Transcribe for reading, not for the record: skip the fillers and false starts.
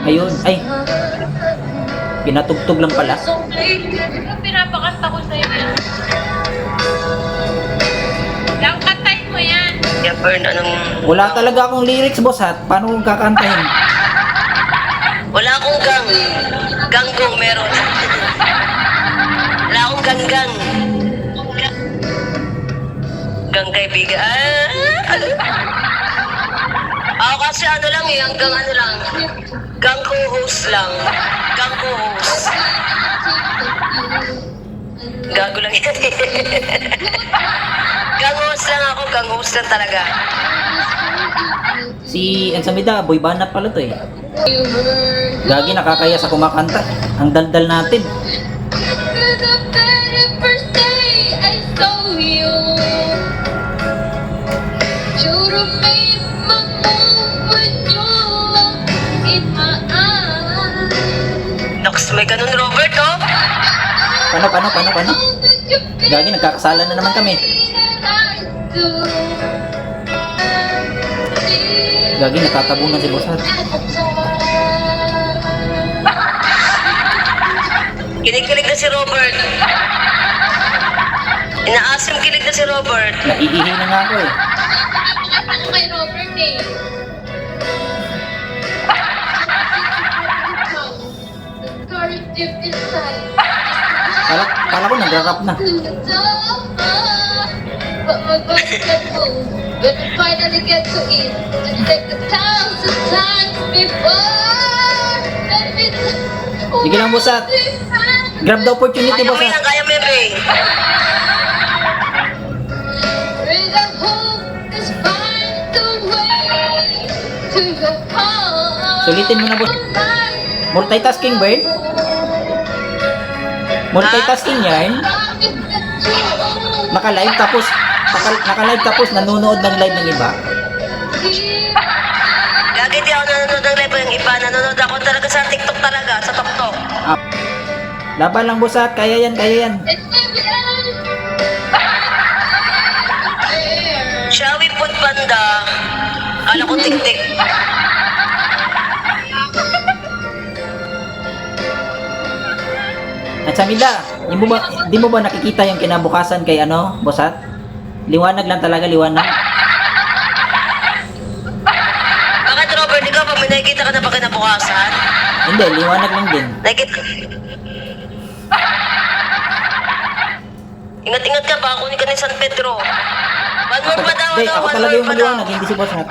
Ayun, ay. Pinatugtog lang pala. Pinapakanta ko sa'yo yan. Lang kantahin mo yan. Yeah, burn, anong... Wala talaga akong lyrics, boss, ha? Paano kong kakantahin? Wala akong gang. Ganggong meron. Wala akong gang-gang. Gang kaibigan. Ako kasi ano lang eh, hanggang ano lang. Gang co-host lang. Gang co-host. Gago lang yan eh. Gang host lang ako, gang host lang talaga. Si Ensamida, boy banat pala to eh. Gagi, nakakaya sa kumakanta. Ang daldal natin. Nox, may ganun Robert oh. Paano? Gagi, nagkakasala na naman kami. Gagi, nakatabunan si boss, ha? Kinikilig na si Robert. Inaasim kilig na si Robert. Naiihi na nga ako eh. Ano kay Robert eh? The courage deep inside. Kala ko nagra-rap na. But my body got moved when I finally get to it. Just like 1,000 times before. Sige lang, boss, ha? Grab the opportunity, Kaya mo boss, yan, ha? kaya mo yan, Ray. With a hope is find the way to your heart. Sulitin mo na, boss. Multitasking, Bird? Multitasking yan? Naka-live tapos nanonood ng live ng iba. Lagi di ako nanonood ng live yung iba. Nanonood ako talaga sa TikTok talaga, sa TokTok. Laban lang, boss, ha? Kaya yan. Shall we put banda? Kala ko tik-tik. At Samida, di mo ba nakikita yung kinabukasan kay ano, boss, ha? Liwanag lang talaga, liwanag. Bakit Robert, ikaw pa may nakikita ka na ba kinabukasan? Hindi, liwanag lang din. Nakikita... Ingat-ingat ka, baka kunin ka ni San Pedro. One more pa daw, Hindi, ano? ako One talaga more yung pa daw. maliwanag, hindi si boss, ha?